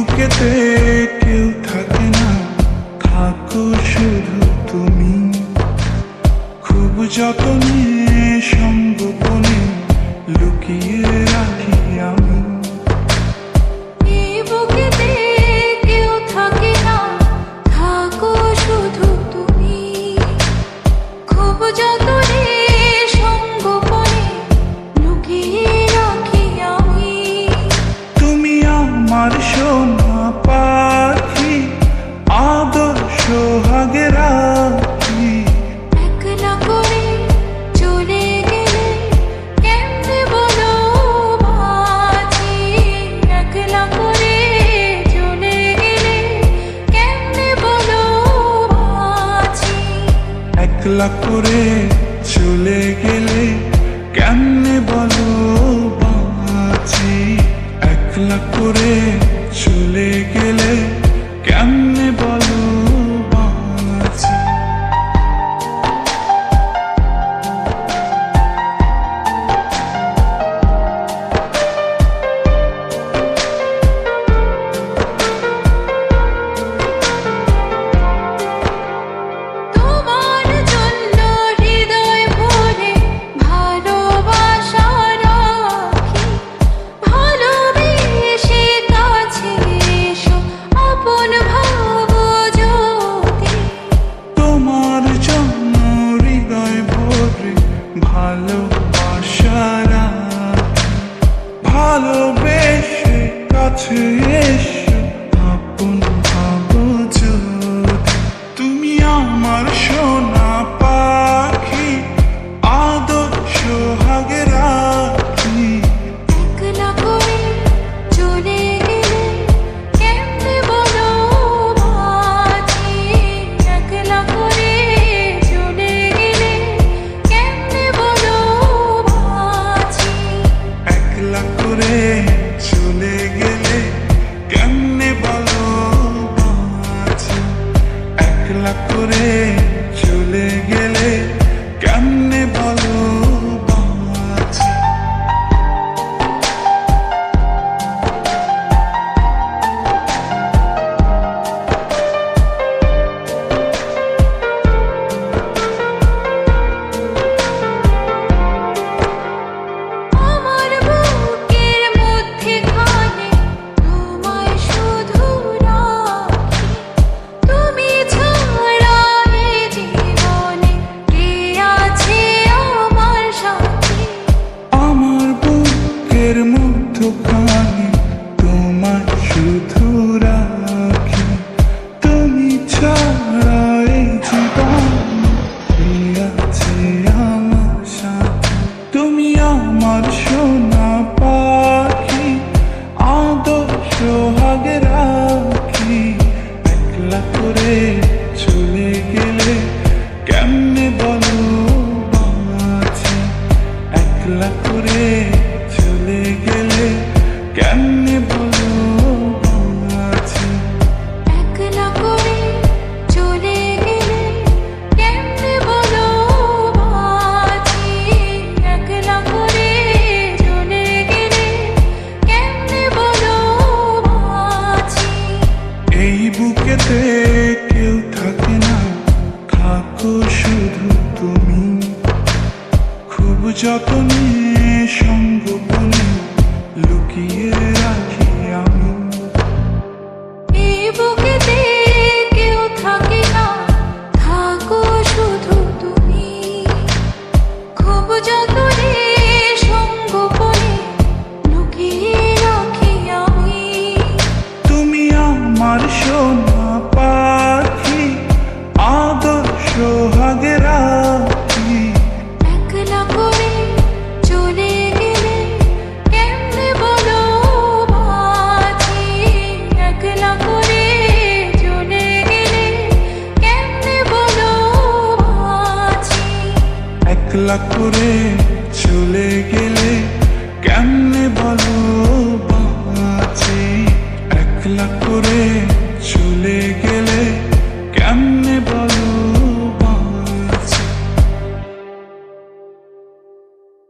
বুকেতে কেউ থাকে না, থাকো শুধু তুমি। খুব যতনে সঙ্গোপনে লুকিয়ে রাখি আমি। বুকেতে কেউ থাকে না, থাকো শুধু তুমি। খুব যতনে সঙ্গোপনে লুকিয়ে রাখি আমি। তুমি আমার সোনা পাখি, আদর্শ সোহাগে রাখি। একলা করে চলে গেলে কেমনে বলো বাঁচি। একলা করে চলে গেলে কেমনে বলো বাঁচি। একলা করে চলে গেলে কেমনে বলো বাঁচি। একলা করে চলে গেলে কেমনে বলো বাঁচি। তোমার জন্য হৃদয় ভরে ভালোবাসা রাখি। ভালোবেসে কাছে এসো, আপন ভাবো যদি। তোমার জন্য হৃদয় ভরে ভালোবাসা রাখি। ভালোবেসে কাছে এসো, আপন ভাবো যদি। তুমি আমার সোনা পাখি, আদর্শ সোহাগে রাখি। একলা করে চলে গেলে কেমনে বলো বাঁচি। একলা করে চলে গেলে কেমনে বলো বাঁচি। একলা করে চলে গেলে কেমনে বলো বাঁচি। একলা করে চলে গেলে কেমনে বলো বাঁচি। আমার বুকের মধ্যেখানে তোমায় শুধু রাখি। তুমি ছাড়া এ জীবনে কে আছে আমার সাথী। আমার বুকের মধ্যখানে তোমার শুধু রাখি। তুমি ছাড়া এই জীবনে কে আছে আমার সাথে। তুমি আমার সোনা পাখি, আদর্শ সোহাগে রাখি। একলা করে চলে গেলে কেমনে বলো বাঁচি। একলা করে চলে গেলে কেমনে বলো বাঁচি। একলা করে চলে গেলে কেমনে বলো বাঁচি। একলা করে চলে গেলে কেমনে বলো বাঁচি। এই বুকেতে কেউ থাকে না, থাকো শুধু তুমি। খুব যতনে সঙ্গোপনে লুকিয়ে রাখি আমি। এই বুকেতে কেউ থাকে না, থাকো শুধু তুমি। খুব যতনে সঙ্গোপনে লুকিয়ে রাখি আমি। তুমি আমার সোনা পাখি, আদর্শ সোহাগে রাখি। একলা করে চলে গেলে কেমনে বলো বাঁচি। একলা করে চলে গেলে কেমনে বলো বাঁচি। একলা করে চলে গেলে কেমনে বলো বাঁচি। একলা করে